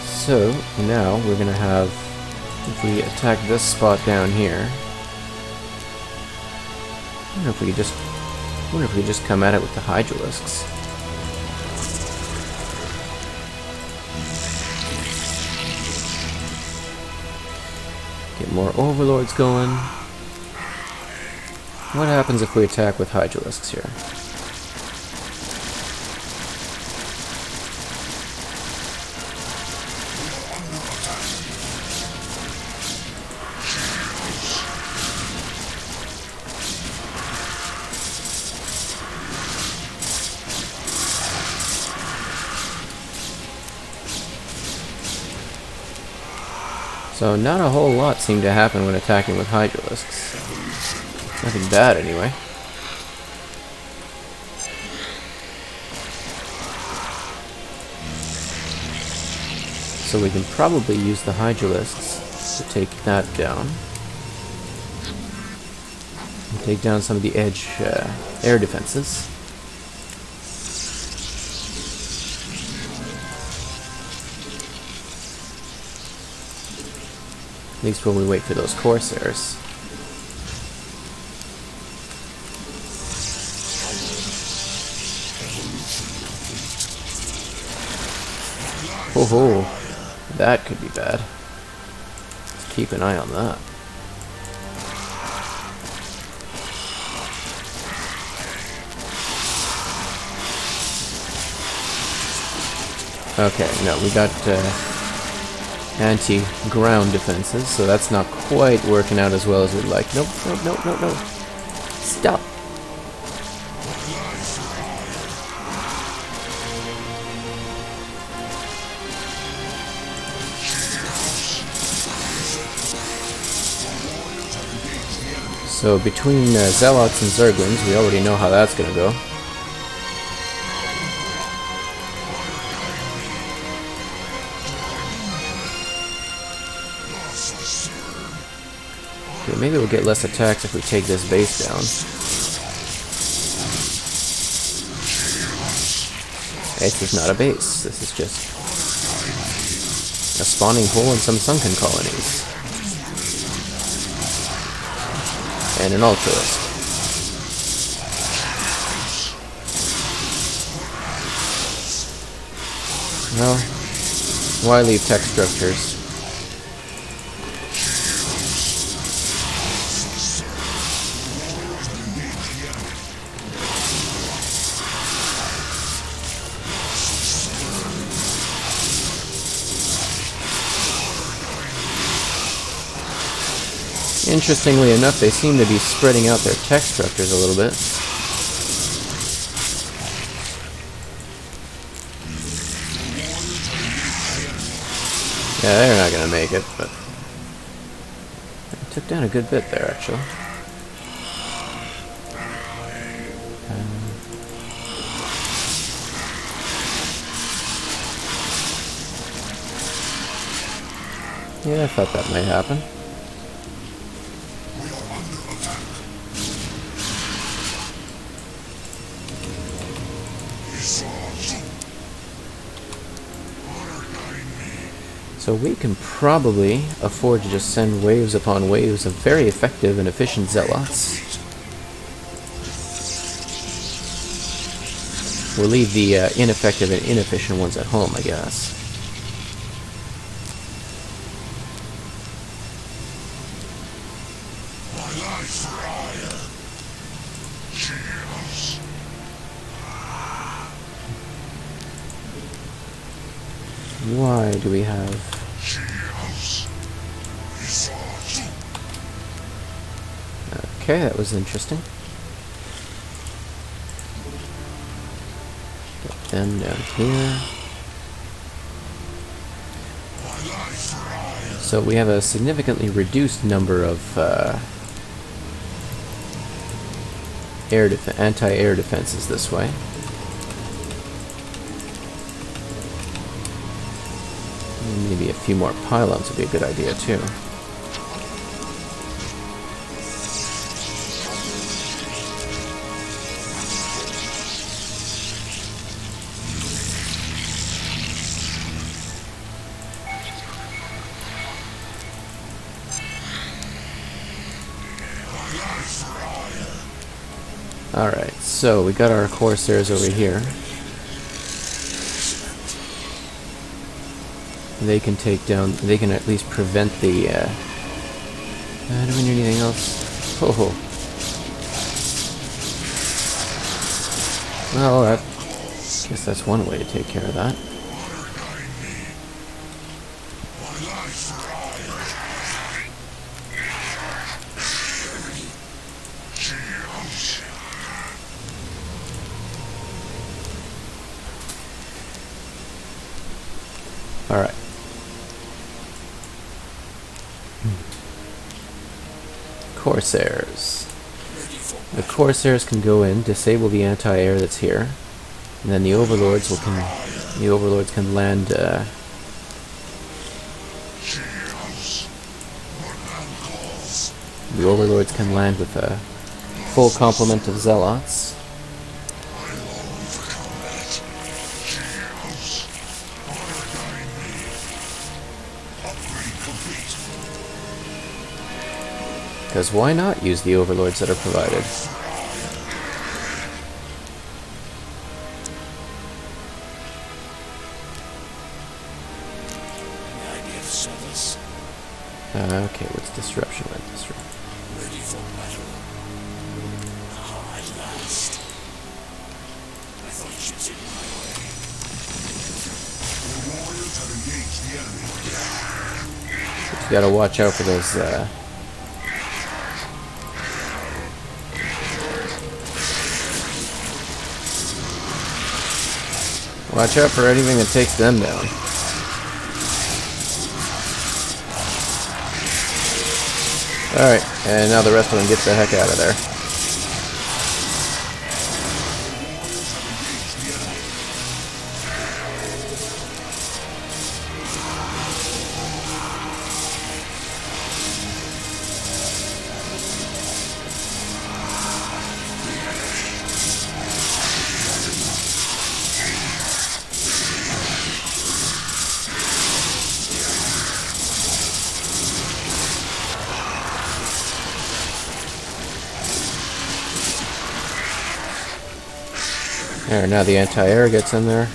So, now we're gonna have... If we attack this spot down here... I wonder if we could just come at it with the Hydralisks. Get more Overlords going. What happens if we attack with Hydralisks here? So not a whole lot seemed to happen when attacking with Hydralisks. Nothing bad anyway. So we can probably use the Hydralisks to take that down. And take down some of the edge air defenses. At least when we wait for those Corsairs. Oh, that could be bad. Let's keep an eye on that. Okay, no, we got anti-ground defenses, so that's not quite working out as well as we'd like. Nope. Stop. So between Zealots and Zerglings, we already know how that's gonna go. Okay, maybe we'll get less attacks if we take this base down. This is not a base. This is just a spawning pool and some sunken colonies. And an altruist. Well, why leave tech structures? Interestingly enough, they seem to be spreading out their tech structures a little bit. Yeah, they're not going to make it, but they took down a good bit there, actually. Yeah, I thought that might happen. So we can probably afford to just send waves upon waves of very effective and efficient zealots. We'll leave the ineffective and inefficient ones at home, I guess. Why do we have... Okay, that was interesting. Get them down here. So we have a significantly reduced number of anti-air defenses this way. Maybe a few more pylons would be a good idea too. Alright, so we got our Corsairs over here. They can take down, they can at least prevent the, do we need anything else? Oh. Well, I guess that's one way to take care of that. Alright. Corsairs. The Corsairs can go in, disable the anti-air that's here, and then the Overlords can land. The Overlords can land with a full complement of Zealots. Because why not use the Overlords that are provided? Okay, what's disruption? Ready for battle. At last. I thought ships in my way. The warriors have engaged the enemy. You gotta watch out for those, watch out for anything that takes them down. Alright, and now the rest of them get the heck out of there. There, now the anti-air gets in there.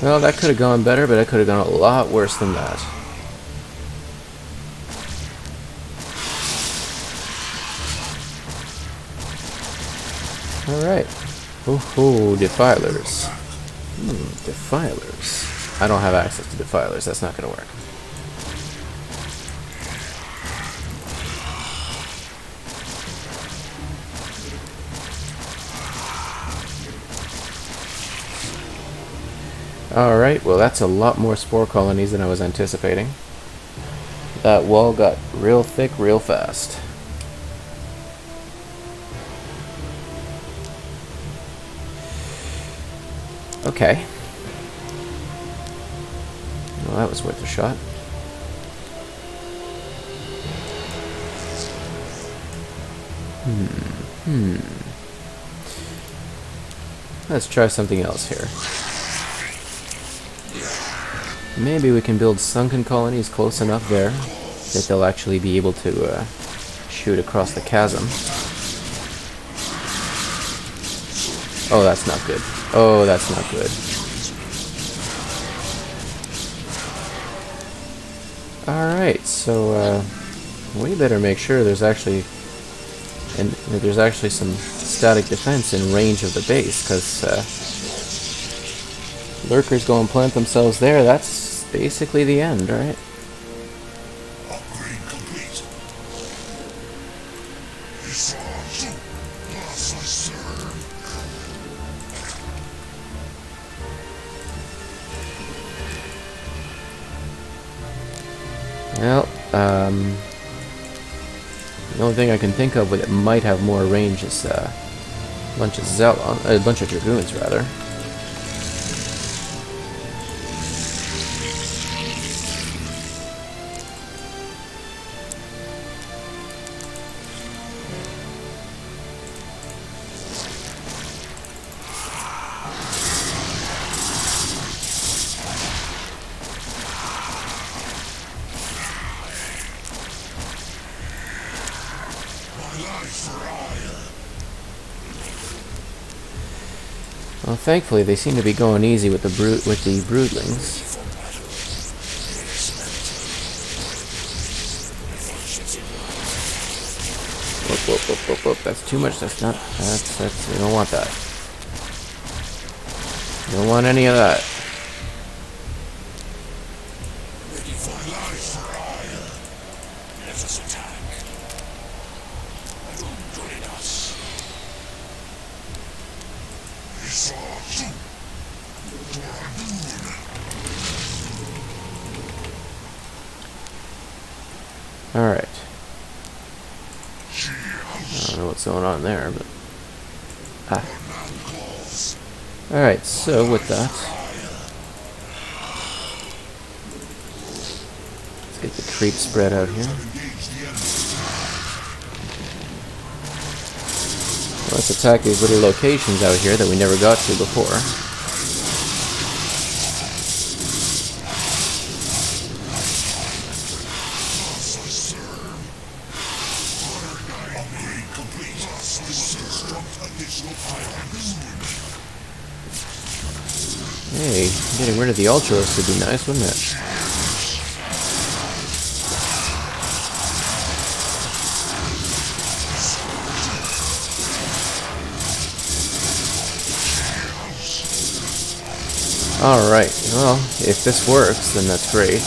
Well, that could have gone better, but it could have gone a lot worse than that. Alright. Oh, defilers. Defilers. I don't have access to defilers, that's not going to work. Alright, well that's a lot more spore colonies than I was anticipating. That wall got real thick real fast. Okay. Well, that was worth a shot. Let's try something else here. Maybe we can build sunken colonies close enough there that they'll actually be able to shoot across the chasm. Oh, that's not good. Oh, that's not good. Alright, so we better make sure there's actually some static defense in range of the base, because lurkers go and plant themselves there, that's basically the end, right? Upgrade complete. Well, the only thing I can think of that might have more range is a bunch of dragoons, rather. Well, thankfully they seem to be going easy with the broodlings. Whoop. That's too much. That's we don't want that. We don't want any of that. Alright. I don't know what's going on there, but... Alright, so with that... let's get the creep spread out here. Let's attack these little locations out here that we never got to before. Hey, getting rid of the Ultros would be nice, wouldn't it? Alright, well, if this works, then that's great.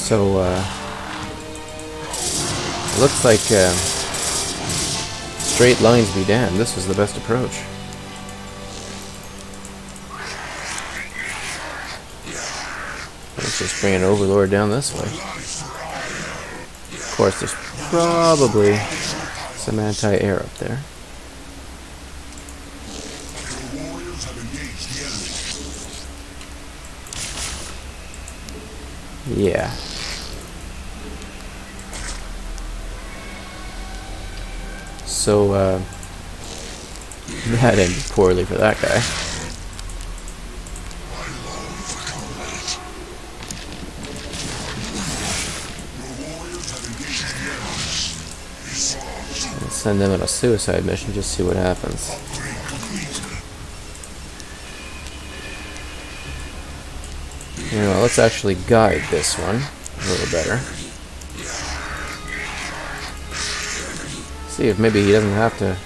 So, it looks like, straight lines be damned, this was the best approach. Let's just bring an Overlord down this way. Of course, there's probably some anti-air up there. Your warriors have engaged the enemy. Yeah. So, that ended poorly for that guy. Let's send them on a suicide mission, just see what happens. You know, let's actually guide this one a little better. See if maybe he doesn't have to.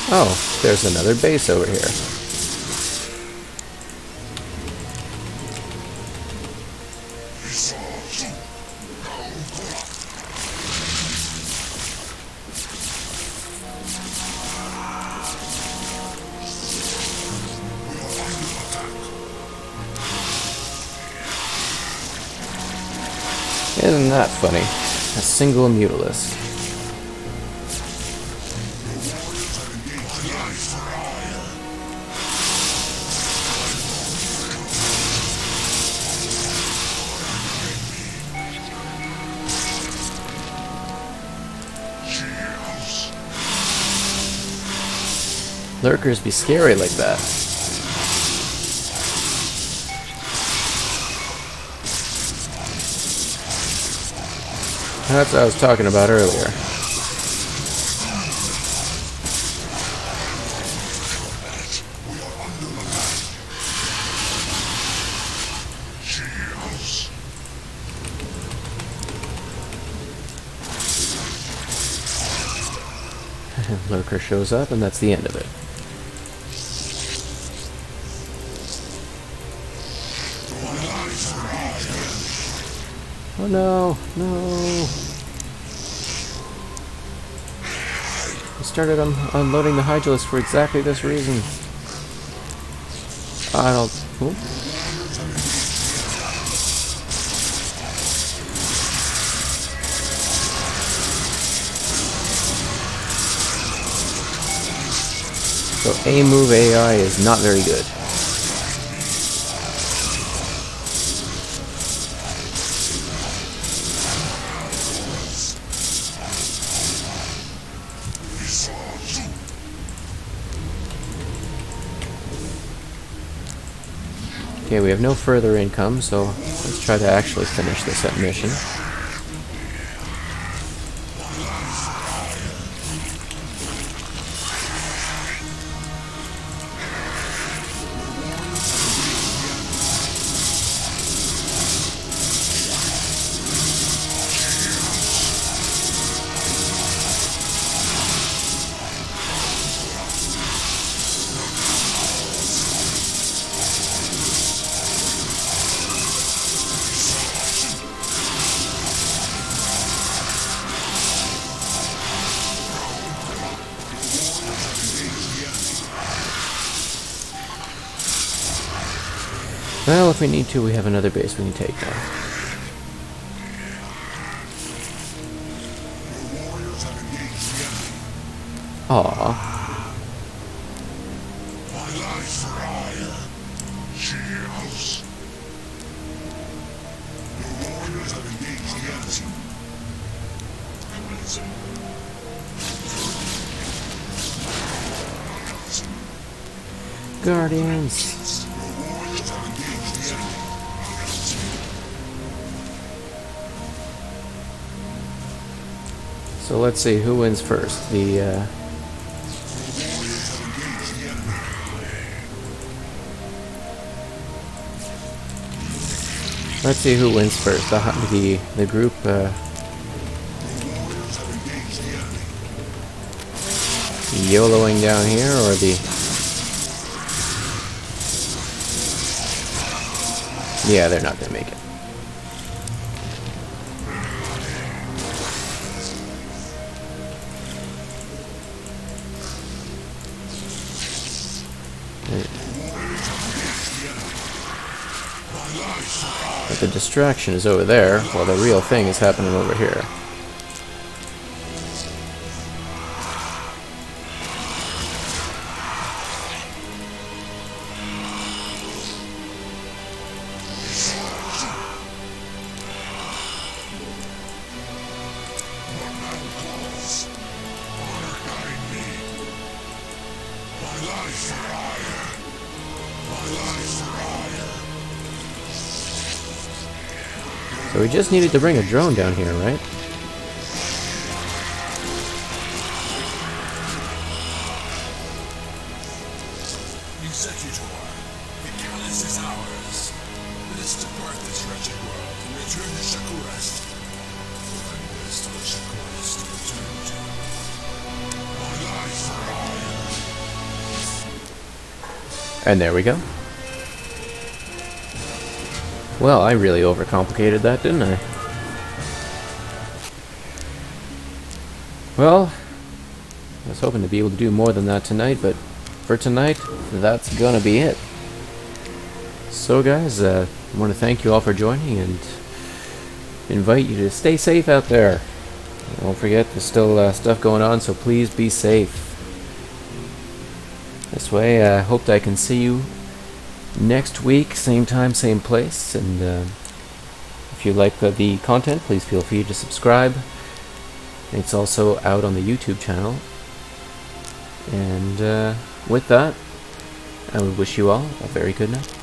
Oh, there's another base over here. Isn't that funny? A single mutilist. Lurkers be scary like that. That's what I was talking about earlier. Lurker shows up, and that's the end of it. Oh no, no. I started unloading the Hydralisk for exactly this reason. I don't... Ooh. So A-move AI is not very good. Okay, we have no further income, so let's try to actually finish this mission. Well, if we need to, we have another base we can take now. Aww. Guardians. So let's see who wins first. Let's see who wins first. The group. YOLOing down here, or the... Yeah, they're not gonna make it. But the distraction is over there, while the real thing is happening over here. So we just needed to bring a drone down here, right? Executor, the Callus is ours. Let us depart this wretched world and return to Shakuras. Then there's still Shakuras to return to. My life for hire. And there we go. Well, I really overcomplicated that, didn't I? Well, I was hoping to be able to do more than that tonight, but for tonight, that's gonna be it. So guys, I want to thank you all for joining and invite you to stay safe out there. Don't forget, there's still stuff going on, so please be safe. This way, I hope that I can see you next week, same time, same place. And if you like the content, please feel free to subscribe. It's also out on the YouTube channel. And with that, I would wish you all a very good night.